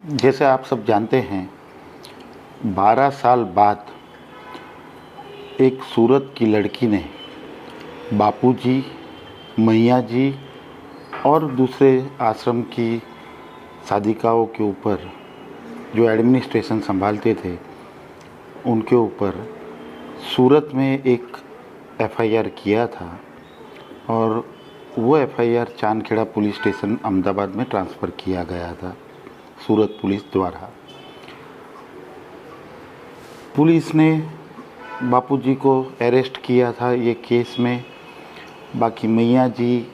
जैसे आप सब जानते हैं, 12 साल बाद एक सूरत की लड़की ने बापूजी, मैया जी और दूसरे आश्रम की साधिकाओं के ऊपर, जो एडमिनिस्ट्रेशन संभालते थे, उनके ऊपर सूरत में एक एफआईआर किया था और वो FIR Chandkheda police station Ahmedabad में ट्रांसफ़र किया गया था सूरत पुलिस द्वारा। पुलिस ने बापूजी को अरेस्ट किया था ये केस में। बाकी मैया जी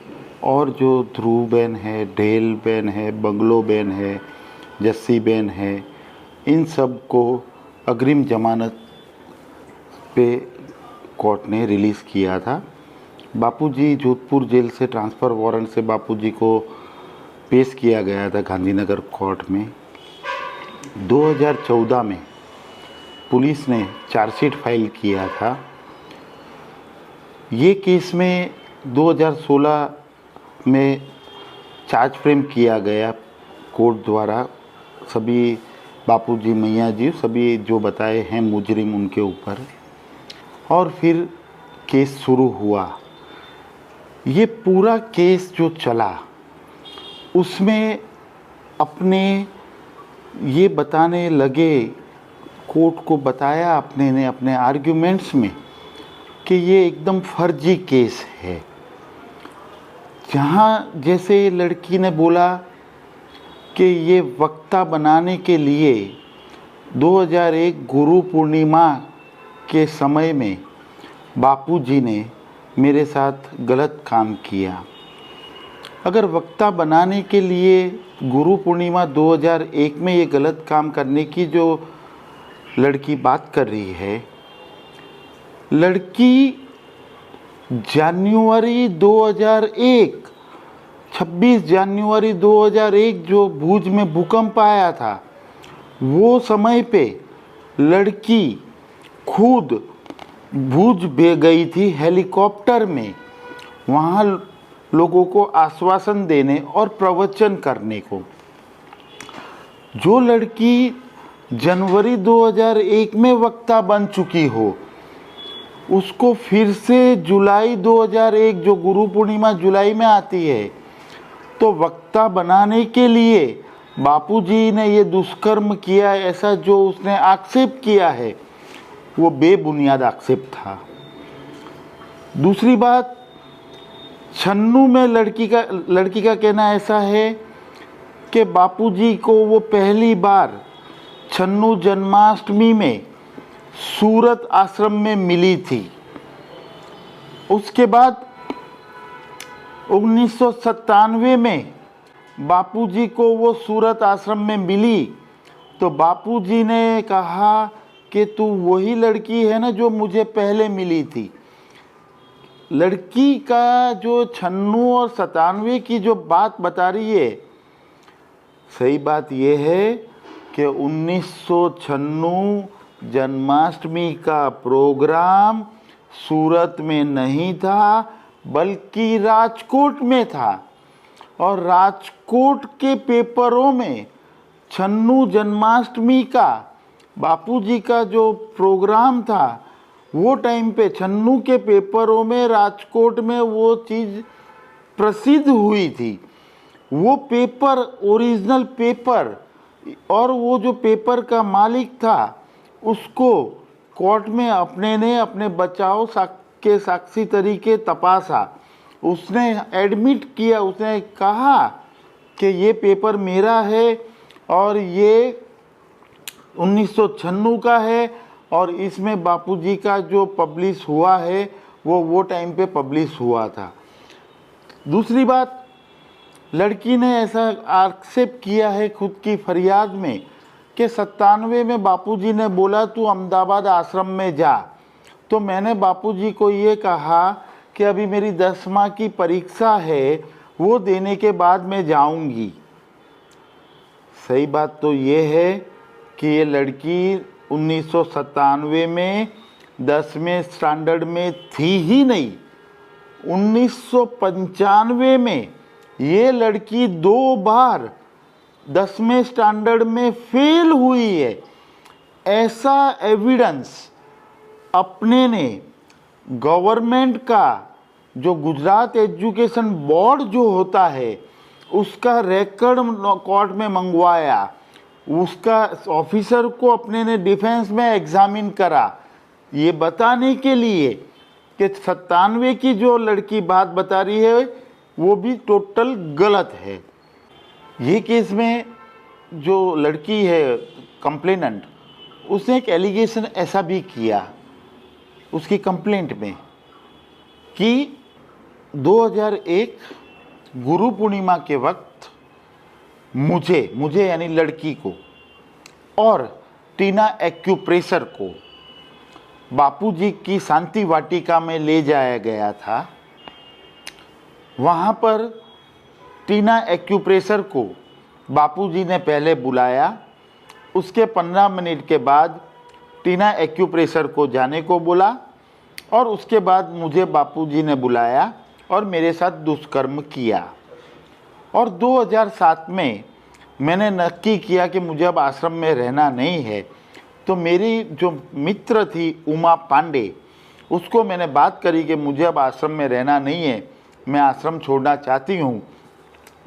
और जो ध्रुव बेन है, ढेल बेन है, बंगलो बेन है, जस्सी बेन है, इन सब को अग्रिम जमानत पे कोर्ट ने रिलीज़ किया था। बापूजी जोधपुर जेल से ट्रांसफ़र वारंट से बापूजी को पेश किया गया था गांधीनगर कोर्ट में। 2014 में पुलिस ने चार्जशीट फाइल किया था। ये केस में 2016 में चार्ज फ्रेम किया गया कोर्ट द्वारा। सभी बापूजी, मैया जी, सभी जो बताए हैं मुजरिम उनके ऊपर, और फिर केस शुरू हुआ। ये पूरा केस जो चला उसमें अपने ये बताने लगे, कोर्ट को बताया अपने ने अपने आर्ग्यूमेंट्स में कि ये एकदम फर्जी केस है। जहाँ जैसे लड़की ने बोला कि ये वक्ता बनाने के लिए 2001 गुरु पूर्णिमा के समय में बापूजी ने मेरे साथ गलत काम किया। अगर वक्ता बनाने के लिए गुरु पूर्णिमा 2001 में ये गलत काम करने की जो लड़की बात कर रही है, लड़की जनवरी 2001, 26 जनवरी 2001 जो भुज में भूकंप आया था, वो समय पे लड़की खुद भुज गई थी हेलीकॉप्टर में, वहाँ लोगों को आश्वासन देने और प्रवचन करने को। जो लड़की जनवरी 2001 में वक्ता बन चुकी हो, उसको फिर से जुलाई 2001, जो गुरु पूर्णिमा जुलाई में आती है, तो वक्ता बनाने के लिए बापूजी ने ये दुष्कर्म किया, ऐसा जो उसने आक्षेप किया है, वो बेबुनियाद आक्षेप था। दूसरी बात, छन्नू में लड़की का कहना ऐसा है कि बापूजी को वो पहली बार छन्नू जन्माष्टमी में सूरत आश्रम में मिली थी। उसके बाद 1997 में बापूजी को वो सूरत आश्रम में मिली, तो बापूजी ने कहा कि तू वही लड़की है ना जो मुझे पहले मिली थी। लड़की का जो 96 और 97 की जो बात बता रही है, सही बात यह है कि 1996 जन्माष्टमी का प्रोग्राम सूरत में नहीं था, बल्कि राजकोट में था। और राजकोट के पेपरों में 96 जन्माष्टमी का बापूजी का जो प्रोग्राम था, वो टाइम पे छन्नू के पेपरों में राजकोट में वो चीज़ प्रसिद्ध हुई थी। वो पेपर, ओरिजिनल पेपर, और वो जो पेपर का मालिक था, उसको कोर्ट में अपने ने अपने बचाव के साक्षी तरीके तपासा। उसने एडमिट किया, उसने कहा कि ये पेपर मेरा है और ये 1996 का है, और इसमें बापूजी का जो पब्लिश हुआ है वो टाइम पे पब्लिश हुआ था। दूसरी बात, लड़की ने ऐसा आक्षेप किया है खुद की फरियाद में कि 97 में बापूजी ने बोला तू अहमदाबाद आश्रम में जा, तो मैंने बापूजी को ये कहा कि अभी मेरी 10वीं की परीक्षा है, वो देने के बाद मैं जाऊंगी। सही बात तो ये है कि ये लड़की 1997 में 10वें स्टैंडर्ड में थी ही नहीं। 1995 में ये लड़की 2 बार 10वें स्टैंडर्ड में फेल हुई है, ऐसा एविडेंस अपने ने गवर्नमेंट का जो गुजरात एजुकेशन बोर्ड जो होता है उसका रिकॉर्ड कोर्ट में मंगवाया, उसका ऑफिसर को अपने ने डिफेंस में एग्जामिन करा, ये बताने के लिए कि 97 की जो लड़की बात बता रही है वो भी टोटल गलत है। ये केस में जो लड़की है कंप्लेनेंट, उसने एक एलिगेशन ऐसा भी किया उसकी कंप्लेंट में कि 2001 गुरु पूर्णिमा के वक्त मुझे यानी लड़की को और टीना एक्यूप्रेशर को बापूजी की शांति वाटिका में ले जाया गया था। वहाँ पर टीना एक्यूप्रेशर को बापूजी ने पहले बुलाया, उसके 15 मिनट के बाद टीना एक्यूप्रेशर को जाने को बोला और उसके बाद मुझे बापूजी ने बुलाया और मेरे साथ दुष्कर्म किया। और 2007 में मैंने नक्की किया कि मुझे अब आश्रम में रहना नहीं है, तो मेरी जो मित्र थी उमा पांडे, उसको मैंने बात करी कि मुझे अब आश्रम में रहना नहीं है, मैं आश्रम छोड़ना चाहती हूँ।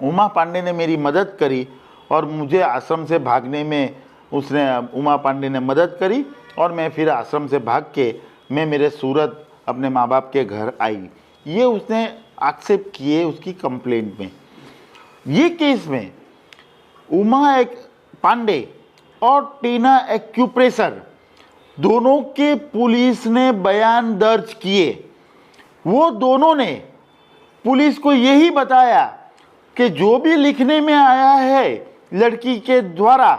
उमा पांडे ने मेरी मदद करी और मुझे आश्रम से भागने में उमा पांडे ने मदद करी और मैं फिर आश्रम से भाग के मैं मेरे सूरत अपने माँ बाप के घर आई। ये उसने एक्सेप्ट किए उसकी कंप्लेंट में। ये केस में उमा पांडे और टीना एक्यूप्रेशर दोनों के पुलिस ने बयान दर्ज किए। वो दोनों ने पुलिस को यही बताया कि जो भी लिखने में आया है लड़की के द्वारा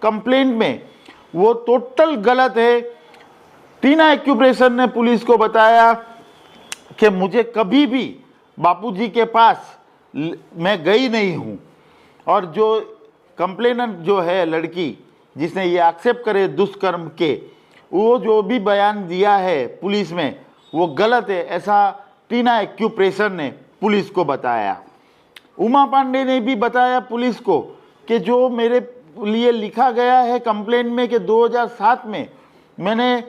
कंप्लेंट में वो टोटल गलत है। टीना एक्यूप्रेशर ने पुलिस को बताया कि मुझे कभी भी बापूजी के पास मैं गई नहीं हूँ, और जो कंप्लेनेंट जो है लड़की जिसने ये एक्सेप्ट करे दुष्कर्म के, वो जो भी बयान दिया है पुलिस में वो गलत है, ऐसा टीना एक्यूप्रेशर ने पुलिस को बताया। उमा पांडे ने भी बताया पुलिस को कि जो मेरे लिए लिखा गया है कंप्लेंट में कि 2007 में मैंने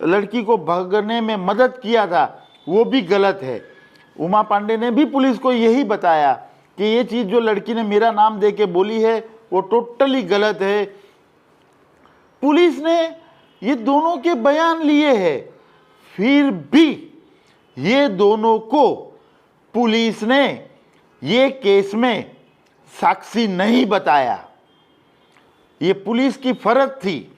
लड़की को भगने में मदद किया था वो भी गलत है। उमा पांडे ने भी पुलिस को यही बताया कि ये चीज़ जो लड़की ने मेरा नाम दे के बोली है वो टोटली गलत है। पुलिस ने ये दोनों के बयान लिए हैं, फिर भी ये दोनों को पुलिस ने ये केस में साक्षी नहीं बताया। ये पुलिस की फर्ज थी,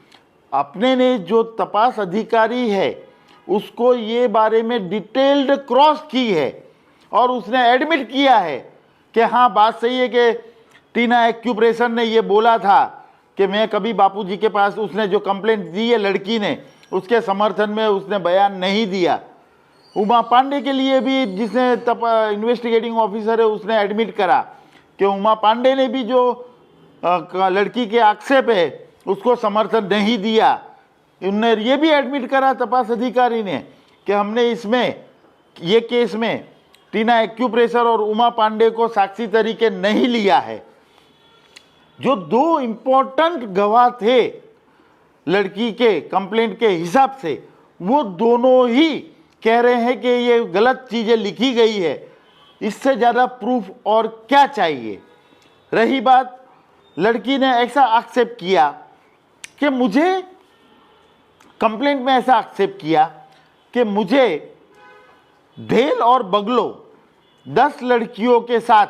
अपने ने जो तपास अधिकारी है उसको ये बारे में डिटेल्ड क्रॉस की है और उसने एडमिट किया है कि हाँ बात सही है कि टीना एक्यूप्रेशर ने ये बोला था कि मैं कभी बापूजी के पास, उसने जो कंप्लेंट दी है लड़की ने उसके समर्थन में उसने बयान नहीं दिया। उमा पांडे के लिए भी जिसने इन्वेस्टिगेटिंग ऑफिसर है उसने एडमिट करा कि उमा पांडे ने भी जो लड़की के आक्षेप है उसको समर्थन नहीं दिया। उनने ये भी एडमिट करा तपास अधिकारी ने कि हमने इसमें ये केस में टीना एक्यूप्रेशर और उमा पांडे को साक्षी तरीके नहीं लिया है। जो दो इम्पोर्टेंट गवाह थे लड़की के कंप्लेंट के हिसाब से, वो दोनों ही कह रहे हैं कि ये गलत चीज़ें लिखी गई है, इससे ज़्यादा प्रूफ और क्या चाहिए। रही बात, लड़की ने ऐसा एक्सेप्ट किया कि मुझे कंप्लेंट में ऐसा एक्सेप्ट किया कि मुझे ढेल और बगलो 10 लड़कियों के साथ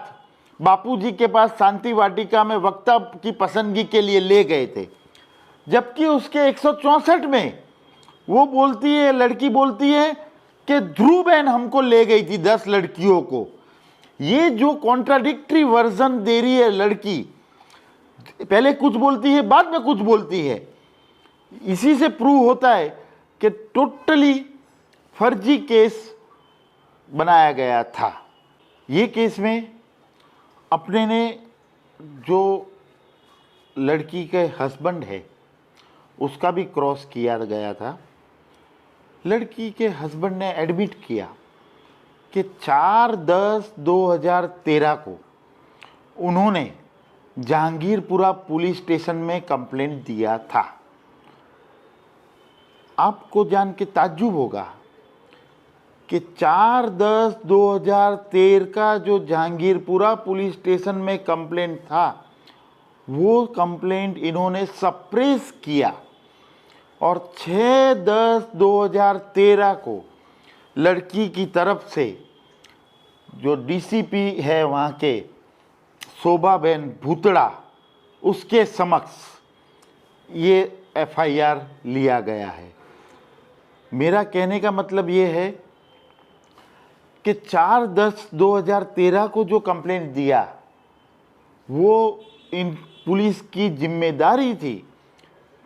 बापूजी के पास शांति वाटिका में वक्ता की पसंदगी के लिए ले गए थे, जबकि उसके 164 में वो बोलती है, लड़की बोलती है कि ध्रुव बहन हमको ले गई थी 10 लड़कियों को। ये जो कॉन्ट्राडिक्टरी वर्जन दे रही है लड़की, पहले कुछ बोलती है बाद में कुछ बोलती है, इसी से प्रूव होता है कि टोटली फर्जी केस बनाया गया था। ये केस में अपने ने जो लड़की के हस्बैंड है उसका भी क्रॉस किया गया था। लड़की के हस्बैंड ने एडमिट किया कि 4/10/2013 को उन्होंने जहांगीरपुरा पुलिस स्टेशन में कंप्लेंट दिया था। आपको जान के ताज्जुब होगा कि 4/10/2013 का जो जहांगीरपुरा पुलिस स्टेशन में कंप्लेंट था, वो कंप्लेंट इन्होंने सप्रेस किया और 6/10/2013 को लड़की की तरफ से जो डीसीपी है वहाँ के शोभाबेन भूतड़ा, उसके समक्ष ये एफआईआर लिया गया है। मेरा कहने का मतलब ये है कि 4/10/2013 को जो कंप्लेंट दिया, वो इन पुलिस की जिम्मेदारी थी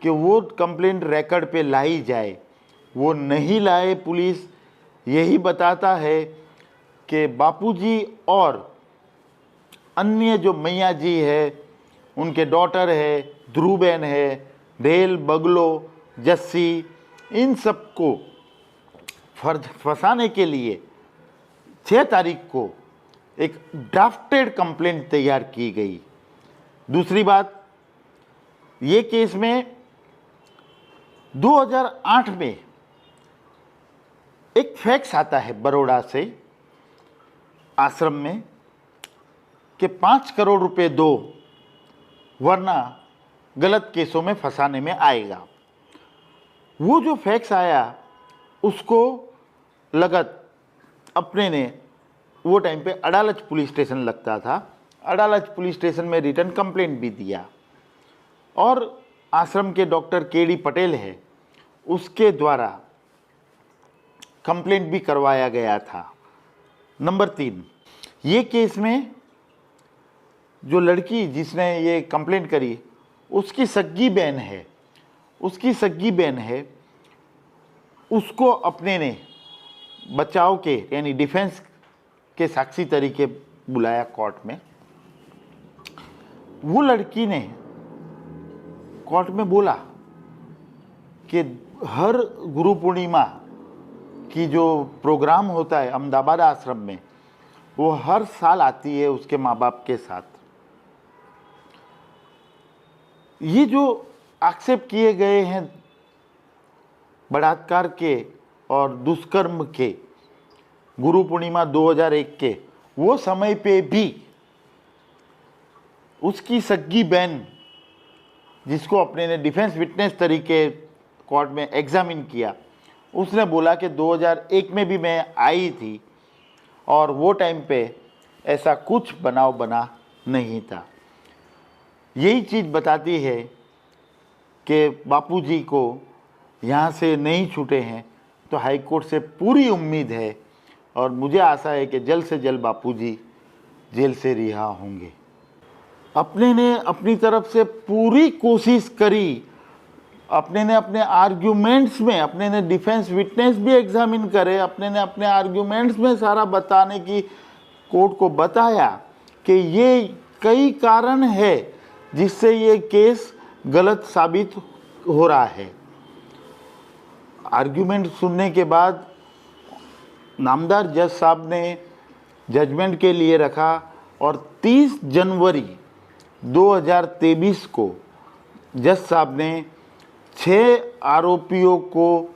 कि वो कंप्लेंट रिकॉर्ड पे लाई जाए। वो नहीं लाए। पुलिस यही बताता है कि बापूजी और अन्य जो मैया जी है, उनके डॉटर है, ध्रुवबेन है, रेल बगलो, जस्सी, इन सबको फंसाने के लिए 6 तारीख को एक ड्राफ्टेड कंप्लेंट तैयार की गई। दूसरी बात, ये केस में 2008 में एक फैक्स आता है बड़ौदा से आश्रम में कि 5 करोड़ रुपए दो वरना गलत केसों में फंसाने में आएगा। वो जो फैक्स आया उसको लगत अपने ने, वो टाइम पे अडालज पुलिस स्टेशन लगता था, अडालज पुलिस स्टेशन में रिटर्न कंप्लेंट भी दिया और आश्रम के डॉक्टर केडी पटेल है, उसके द्वारा कंप्लेंट भी करवाया गया था। नंबर 3, ये केस में जो लड़की जिसने ये कंप्लेंट करी, उसकी सगी बहन है, उसको अपने ने बचाव के यानी डिफेंस के साक्षी तरीके बुलाया कोर्ट में। वो लड़की ने कोर्ट में बोला कि हर गुरु पूर्णिमा की जो प्रोग्राम होता है अहमदाबाद आश्रम में, वो हर साल आती है उसके माँ बाप के साथ। ये जो आक्षेप किए गए हैं बलात्कार के और दुष्कर्म के गुरु पूर्णिमा 2001 के, वो समय पे भी उसकी सगी बहन, जिसको अपने ने डिफेंस विटनेस तरीके कोर्ट में एग्जामिन किया, उसने बोला कि 2001 में भी मैं आई थी और वो टाइम पे ऐसा कुछ बनाव बना नहीं था। यही चीज़ बताती है कि बापूजी को यहाँ से नहीं छूटे हैं, तो हाई कोर्ट से पूरी उम्मीद है और मुझे आशा है कि जल्द से जल्द बापूजी जेल से रिहा होंगे। अपने ने अपनी तरफ से पूरी कोशिश करी, अपने ने अपने आर्ग्यूमेंट्स में, अपने ने डिफेंस विटनेस भी एग्जामिन करे, अपने ने अपने आर्ग्यूमेंट्स में सारा बताने की कोर्ट को बताया कि ये कई कारण है जिससे ये केस गलत साबित हो रहा है। आर्ग्यूमेंट सुनने के बाद नामदार जज साहब ने जजमेंट के लिए रखा और 30 जनवरी 2023 को जज साहब ने 6 आरोपियों को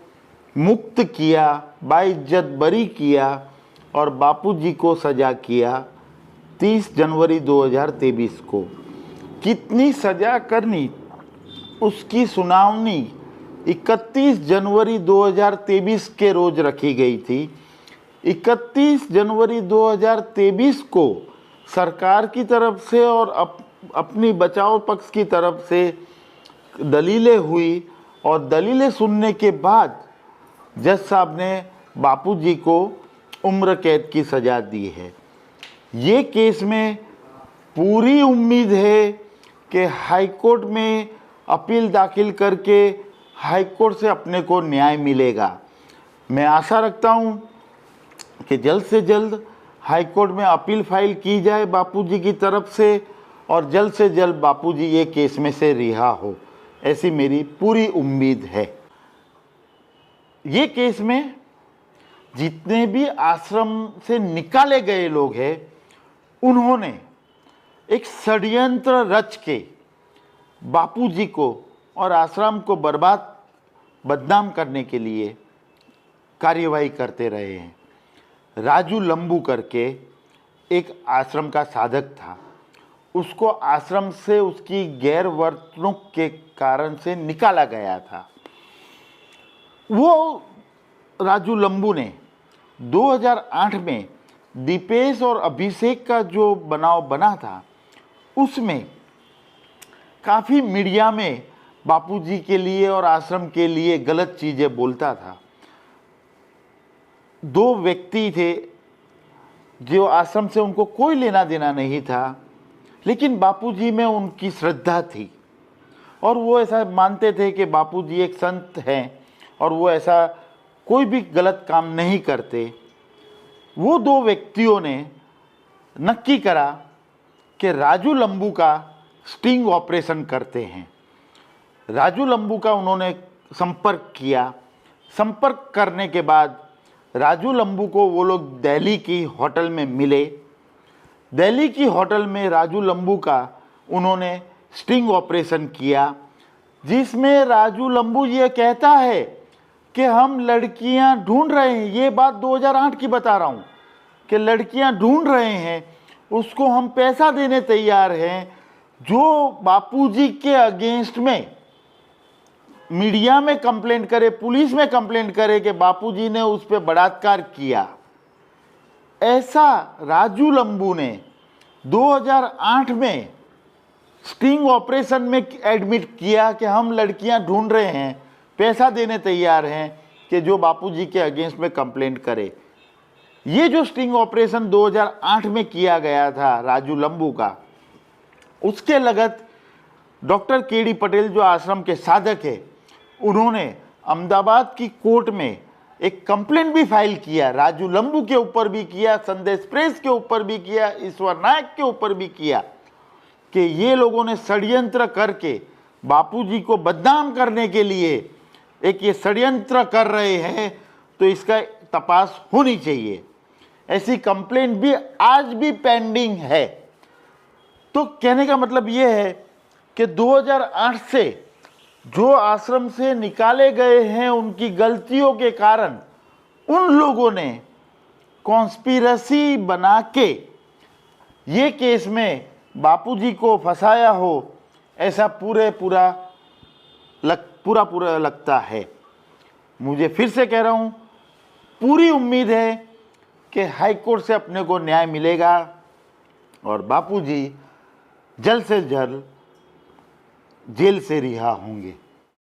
मुक्त किया, बाइज्जत बरी किया और बापूजी को सजा किया 30 जनवरी 2023 को। कितनी सजा करनी, उसकी सुनावनी 31 जनवरी 2023 के रोज रखी गई थी। 31 जनवरी 2023 को सरकार की तरफ से और अपनी बचाव पक्ष की तरफ से दलीलें हुई और दलीलें सुनने के बाद जज साहब ने बापूजी को उम्र कैद की सज़ा दी है। ये केस में पूरी उम्मीद है कि हाई कोर्ट में अपील दाखिल करके हाई कोर्ट से अपने को न्याय मिलेगा। मैं आशा रखता हूँ कि जल्द से जल्द हाई कोर्ट में अपील फाइल की जाए बापूजी की तरफ से और जल्द से जल्द बापूजी ये केस में से रिहा हो, ऐसी मेरी पूरी उम्मीद है। ये केस में जितने भी आश्रम से निकाले गए लोग हैं, उन्होंने एक षड्यंत्र रच के बापूजी को और आश्रम को बदनाम करने के लिए कार्यवाही करते रहे हैं। राजू लंबू करके एक आश्रम का साधक था, उसको आश्रम से उसकी गैर वर्तणूक के कारण से निकाला गया था। वो राजू लंबू ने 2008 में दीपेश और अभिषेक का जो बनाव बना था, उसमें काफ़ी मीडिया में बापूजी के लिए और आश्रम के लिए गलत चीज़ें बोलता था। दो व्यक्ति थे जो आश्रम से उनको कोई लेना देना नहीं था, लेकिन बापूजी में उनकी श्रद्धा थी और वो ऐसा मानते थे कि बापूजी एक संत हैं और वो ऐसा कोई भी गलत काम नहीं करते। वो दो व्यक्तियों ने नक्की करा कि राजू लंबू का स्टिंग ऑपरेशन करते हैं। राजू लंबू का उन्होंने संपर्क किया। संपर्क करने के बाद राजू लंबू को वो लोग दिल्ली की होटल में मिले। दिल्ली की होटल में राजू लंबू का उन्होंने स्टिंग ऑपरेशन किया, जिसमें राजू लंबू ये कहता है कि हम लड़कियां ढूंढ रहे हैं। ये बात 2008 की बता रहा हूँ कि लड़कियां ढूंढ रहे हैं, उसको हम पैसा देने तैयार हैं। जो बापूजी के अगेंस्ट में मीडिया में कंप्लेंट करे, पुलिस में कंप्लेंट करे कि बापूजी ने उस पर बलात्कार किया, ऐसा राजू लंबू ने 2008 में स्टिंग ऑपरेशन में एडमिट किया कि हम लड़कियां ढूंढ रहे हैं, पैसा देने तैयार हैं कि जो बापूजी के अगेंस्ट में कंप्लेंट करे। ये जो स्टिंग ऑपरेशन 2008 में किया गया था राजू लंबू का, उसके लगत डॉक्टर केडी पटेल जो आश्रम के साधक है, उन्होंने अहमदाबाद की कोर्ट में एक कंप्लेंट भी फाइल किया। राजू लंबू के ऊपर भी किया, संदेश प्रेस के ऊपर भी किया, ईश्वर नायक के ऊपर भी किया कि ये लोगों ने षड्यंत्र करके बापूजी को बदनाम करने के लिए एक ये षड्यंत्र कर रहे हैं, तो इसका तपास होनी चाहिए। ऐसी कंप्लेंट भी आज भी पेंडिंग है। तो कहने का मतलब ये है कि 2008 से जो आश्रम से निकाले गए हैं, उनकी गलतियों के कारण उन लोगों ने कॉन्स्पिरसी बना के ये केस में बापूजी को फंसाया हो, ऐसा पूरा लगता है। मुझे फिर से कह रहा हूँ, पूरी उम्मीद है कि हाई कोर्ट से अपने को न्याय मिलेगा और बापूजी जल्द से जल्द जेल से रिहा होंगे।